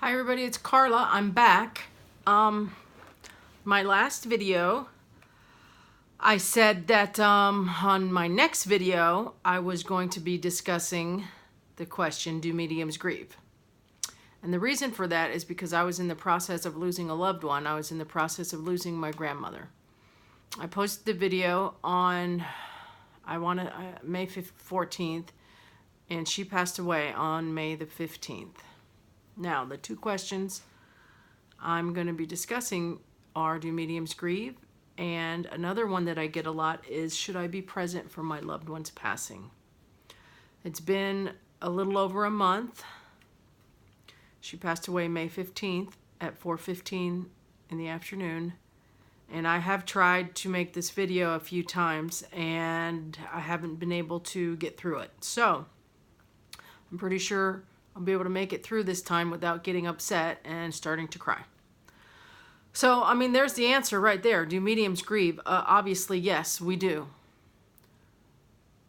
Hi everybody, it's Carla. I'm back. My last video, I said that on my next video, I was going to be discussing the question, do mediums grieve? And the reason for that is because I was in the process of losing a loved one. I was in the process of losing my grandmother. I posted the video on, May 14th, and she passed away on May the 15th. Now, the two questions I'm going to be discussing are, do mediums grieve? And another one that I get a lot is, should I be present for my loved one's passing? It's been a little over a month. She passed away May 15th at 4:15 in the afternoon. And I have tried to make this video a few times, and I haven't been able to get through it. So, I'm pretty sure I'll be able to make it through this time without getting upset and starting to cry. So, I mean, there's the answer right there. Do mediums grieve? Obviously, yes, we do.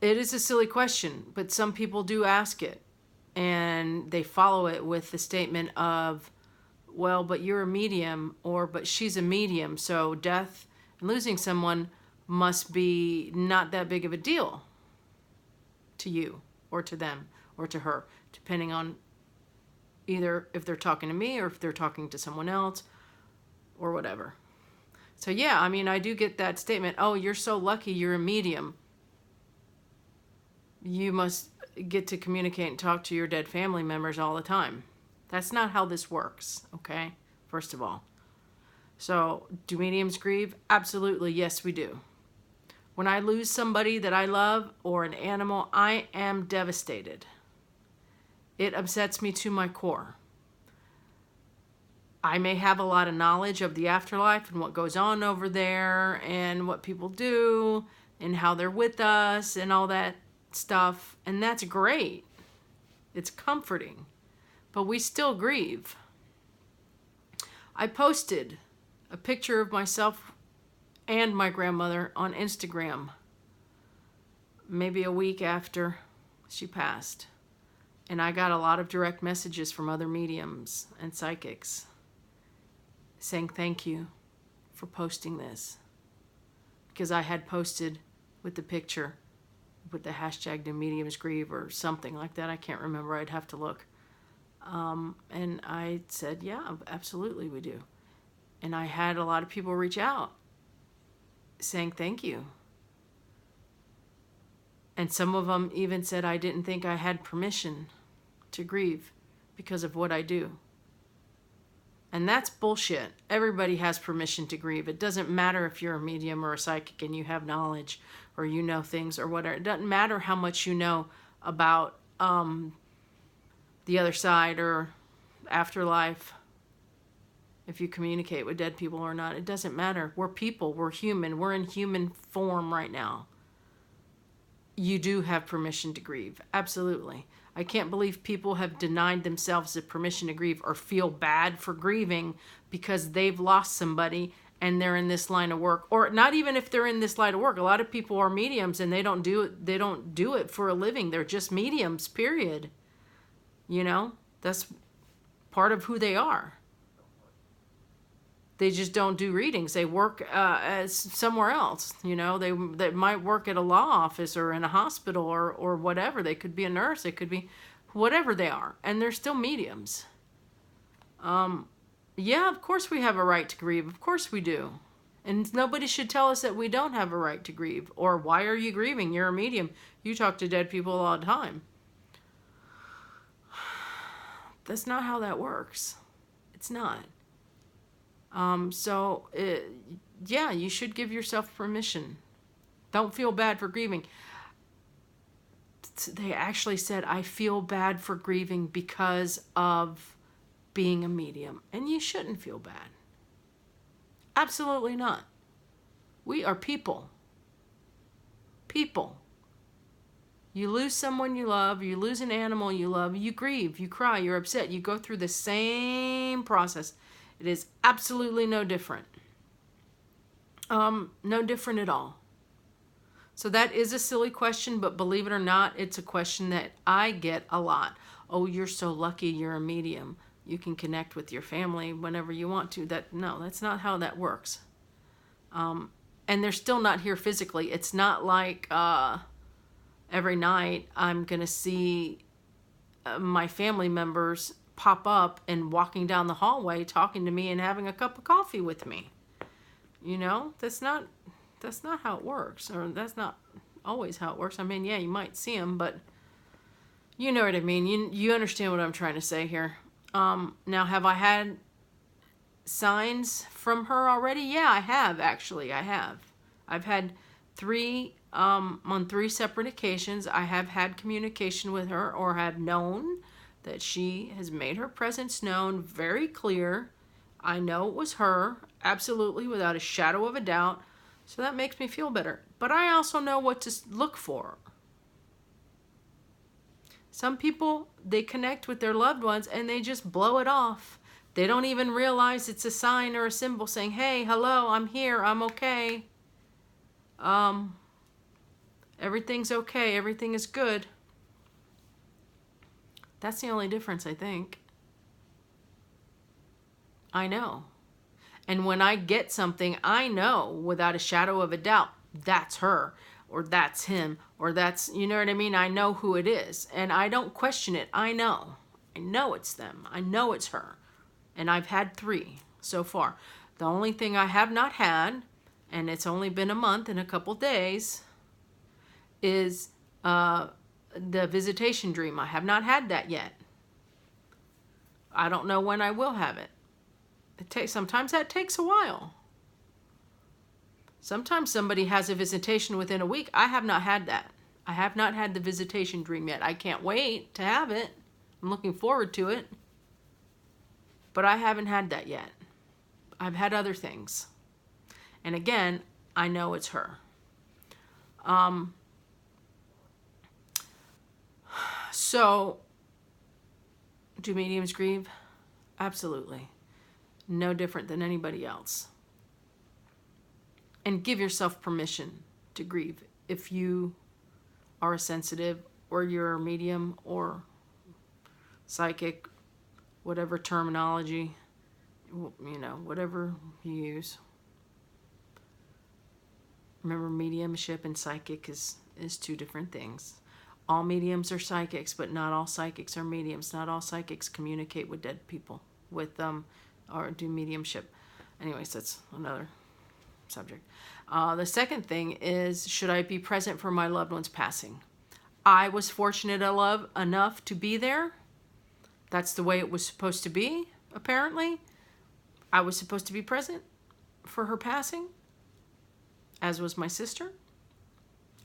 It is a silly question, but some people do ask it. And they follow it with the statement of, well, but you're a medium, or but she's a medium, so death and losing someone must be not that big of a deal to you or to them or to her, depending on either if they're talking to me or if they're talking to someone else or whatever. So yeah, I mean, I do get that statement, oh, you're so lucky you're a medium. You must get to communicate and talk to your dead family members all the time. That's not how this works, okay? First of all. So, do mediums grieve? Absolutely, yes, we do. When I lose somebody that I love or an animal, I am devastated. It upsets me to my core. I may have a lot of knowledge of the afterlife and what goes on over there and what people do and how they're with us and all that stuff, and that's great. It's comforting, but we still grieve. I posted a picture of myself and my grandmother on Instagram maybe a week after she passed. And I got a lot of direct messages from other mediums and psychics saying thank you for posting this. Because I had posted with the picture with the hashtag do mediums grieve or something like that. I can't remember. I'd have to look. And I said, yeah, absolutely we do. And I had a lot of people reach out saying thank you. And some of them even said I didn't think I had permission to grieve because of what I do. And that's bullshit. Everybody has permission to grieve. It doesn't matter if you're a medium or a psychic and you have knowledge or you know things or whatever. It doesn't matter how much you know about the other side or afterlife, if you communicate with dead people or not. It doesn't matter. We're people. We're human. We're in human form right now. You do have permission to grieve. Absolutely. I can't believe people have denied themselves the permission to grieve or feel bad for grieving because they've lost somebody and they're in this line of work. Or not even if they're in this line of work. A lot of people are mediums and they don't do it for a living. They're just mediums, period. You know, that's part of who they are. They just don't do readings. They work as somewhere else. You know, they might work at a law office or in a hospital or whatever. They could be a nurse. They could be whatever they are. And they're still mediums. Yeah, of course we have a right to grieve. Of course we do. And nobody should tell us that we don't have a right to grieve. Or why are you grieving? You're a medium. You talk to dead people all the time. That's not how that works. It's not. Yeah, you should give yourself permission. Don't feel bad for grieving. They actually said, I feel bad for grieving because of being a medium. And you shouldn't feel bad. Absolutely not. We are people. People. You lose someone you love, you lose an animal you love, you grieve, you cry, you're upset. You go through the same process. It is absolutely no different. No different at all. So that is a silly question, but believe it or not, it's a question that I get a lot. Oh, you're so lucky you're a medium. you can connect with your family whenever you want to. No, that's not how that works. And they're still not here physically. It's not like every night I'm going to see my family members pop up and walking down the hallway talking to me and having a cup of coffee with me. You know, that's not how it works, or that's not always how it works. I mean, yeah, you might see them, but you know what I mean. You understand what I'm trying to say here. Now, have I had signs from her already? Yeah, I have, actually. I have. I've had on 3 separate occasions, I have had communication with her, or have known that she has made her presence known, very clear. I know it was her, absolutely, without a shadow of a doubt. So that makes me feel better. But I also know what to look for. Some people, they connect with their loved ones and they just blow it off. They don't even realize it's a sign or a symbol saying, hey, hello, I'm here, I'm okay. Everything's okay, everything is good. That's the only difference, I think. I know. And when I get something, I know without a shadow of a doubt, that's her, or that's him, or that's, you know what I mean? I know who it is, and I don't question it. I know it's them. I know it's her. And I've had 3 so far. The only thing I have not had, and it's only been a month and a couple days, is the visitation dream. I have not had that yet. I don't know when I will have it. Sometimes that takes a while. Sometimes somebody has a visitation within a week. I have not had that. I have not had the visitation dream yet. I can't wait to have it. I'm looking forward to it. But I haven't had that yet. I've had other things. And again, I know it's her. So, do mediums grieve? Absolutely. No different than anybody else. And give yourself permission to grieve if you are a sensitive, or you're a medium, or psychic, whatever terminology, you know, whatever you use. Remember, mediumship and psychic is 2 different things. All mediums are psychics, but not all psychics are mediums. Not all psychics communicate with dead people, or do mediumship. Anyways, that's another subject. The second thing is, should I be present for my loved one's passing? I was fortunate enough to be there. That's the way it was supposed to be, apparently. I was supposed to be present for her passing, as was my sister,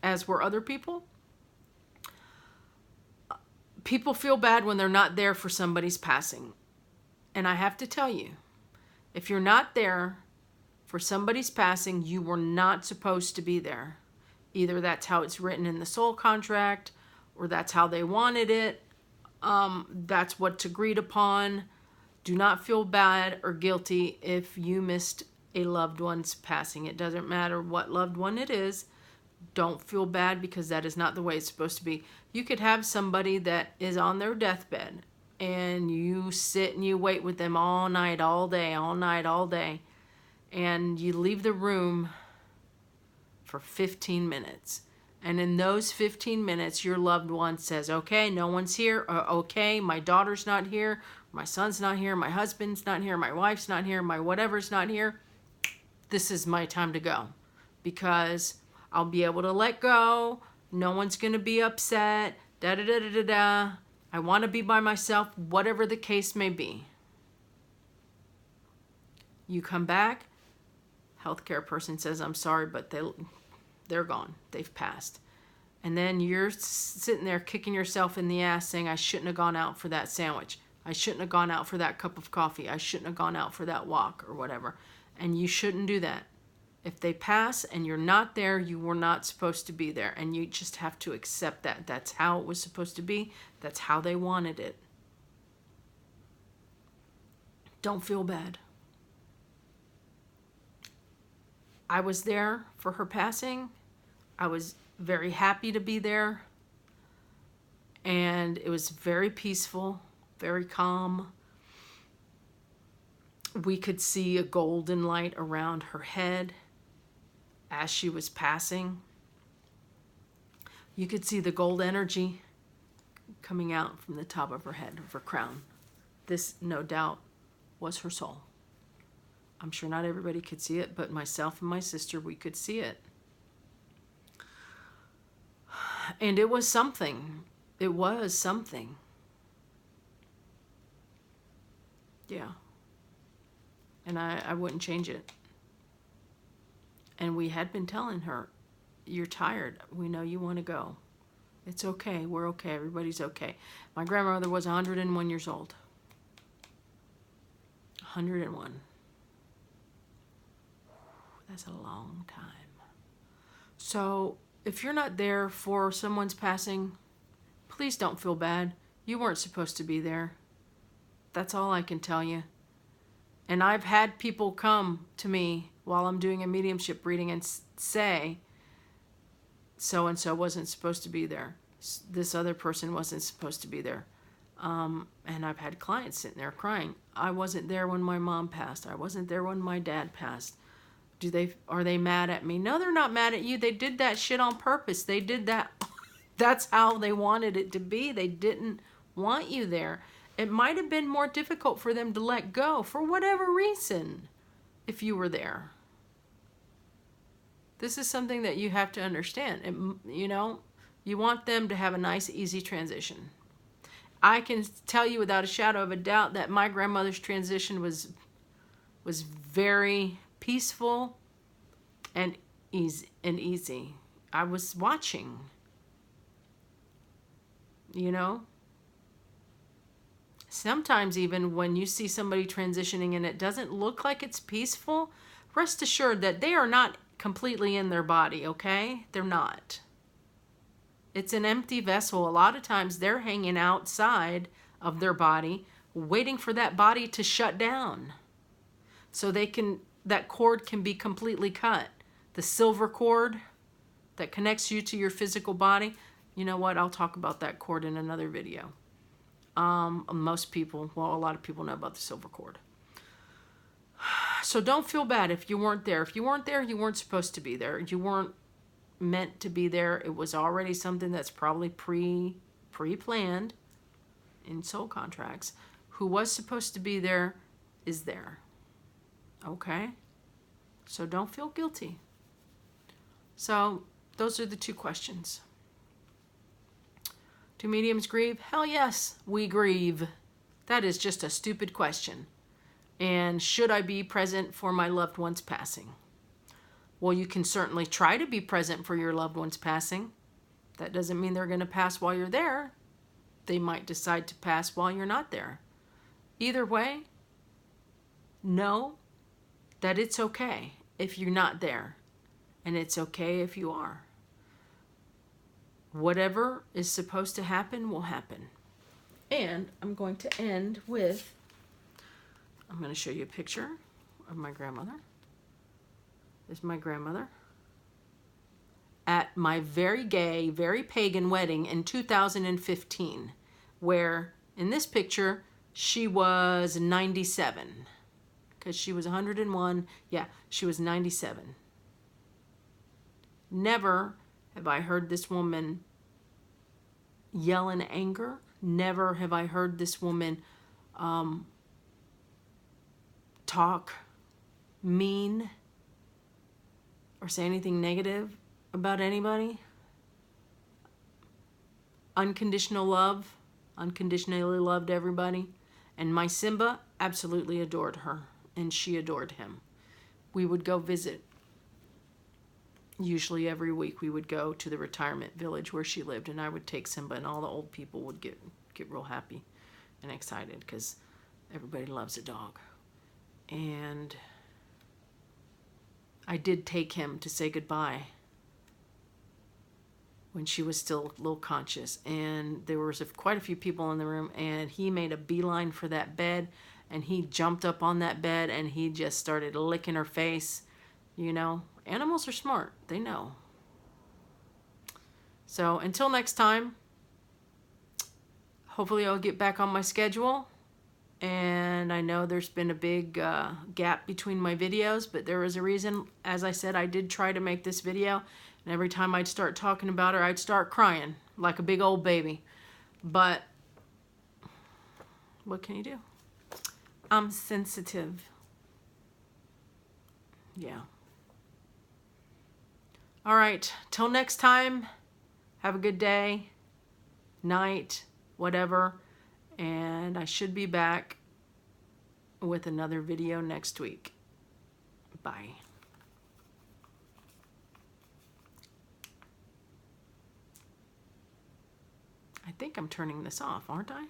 as were other people. People feel bad when they're not there for somebody's passing. And I have to tell you, if you're not there for somebody's passing, you were not supposed to be there. Either that's how it's written in the soul contract, or that's how they wanted it. That's what's agreed upon. Do not feel bad or guilty if you missed a loved one's passing. It doesn't matter what loved one it is. Don't feel bad, because that is not the way it's supposed to be. You could have somebody that is on their deathbed, and you sit and you wait with them all night, all day, all night, all day, and you leave the room for 15 minutes. And in those 15 minutes, your loved one says, okay, no one's here. Okay, my daughter's not here. My son's not here. My husband's not here. My wife's not here. My whatever's not here. This is my time to go, because I'll be able to let go. No one's going to be upset. Da-da-da-da-da-da. I want to be by myself, whatever the case may be. You come back, healthcare person says, I'm sorry, but they're gone. They've passed. And then you're sitting there kicking yourself in the ass saying, I shouldn't have gone out for that sandwich. I shouldn't have gone out for that cup of coffee. I shouldn't have gone out for that walk, or whatever. And you shouldn't do that. If they pass and you're not there, you were not supposed to be there. And you just have to accept that. That's how it was supposed to be. That's how they wanted it. Don't feel bad. I was there for her passing. I was very happy to be there. And it was very peaceful, very calm. We could see a golden light around her head as she was passing. You could see the gold energy coming out from the top of her head, of her crown. This, no doubt, was her soul. I'm sure not everybody could see it, but myself and my sister, we could see it. And it was something. It was something. Yeah. And I wouldn't change it. And we had been telling her, you're tired. We know you want to go. It's okay. We're okay. Everybody's okay. My grandmother was 101 years old. 101. That's a long time. So if you're not there for someone's passing, please don't feel bad. You weren't supposed to be there. That's all I can tell you. And I've had people come to me while I'm doing a mediumship reading and say, so-and-so wasn't supposed to be there. This other person wasn't supposed to be there. And I've had clients sitting there crying. I wasn't there when my mom passed. I wasn't there when my dad passed. Are they mad at me? No, they're not mad at you. They did that shit on purpose. They did that. That's how they wanted it to be. They didn't want you there. It might have been more difficult for them to let go for whatever reason if you were there. This is something that you have to understand. You want them to have a nice, easy transition. I can tell you without a shadow of a doubt that my grandmother's transition was very peaceful and easy. I was watching. Sometimes even when you see somebody transitioning and it doesn't look like it's peaceful, rest assured that they are not completely in their body, okay? They're not. It's an empty vessel. A lot of times they're hanging outside of their body, waiting for that body to shut down. So that cord can be completely cut. The silver cord that connects you to your physical body, you know what? I'll talk about that cord in another video. A lot of people know about the silver cord. So don't feel bad if you weren't there. If you weren't there, you weren't supposed to be there. You weren't meant to be there. It was already something that's probably pre-planned in soul contracts. Who was supposed to be there is there. Okay? So don't feel guilty. So those are the two questions. Do mediums grieve? Hell yes, we grieve. That is just a stupid question. And should I be present for my loved one's passing? Well, you can certainly try to be present for your loved one's passing. That doesn't mean they're going to pass while you're there. They might decide to pass while you're not there. Either way, know that it's okay if you're not there. And it's okay if you are. Whatever is supposed to happen will happen. And I'm going to end with, I'm going to show you a picture of my grandmother. This is my grandmother at my very gay, very pagan wedding in 2015, where in this picture, she was 97. Because she was 101. Yeah, she was 97. Never have I heard this woman yell in anger. Never have I heard this woman talk mean or say anything negative about anybody. Unconditional love. Unconditionally loved everybody. And my Simba absolutely adored her. And she adored him. We would go visit. Usually every week we would go to the retirement village where she lived, and I would take Simba, and all the old people would get real happy and excited because everybody loves a dog. And I did take him to say goodbye when she was still a little conscious, and there was quite a few people in the room, and he made a beeline for that bed, and he jumped up on that bed, and he just started licking her face. Animals are smart. They know. So until next time, hopefully I'll get back on my schedule. And I know there's been a big gap between my videos, but there was a reason. As I said, I did try to make this video, and every time I'd start talking about her, I'd start crying like a big old baby. But what can you do? I'm sensitive. Yeah. All right, till next time, have a good day, night, whatever, and I should be back with another video next week. Bye. I think I'm turning this off, aren't I?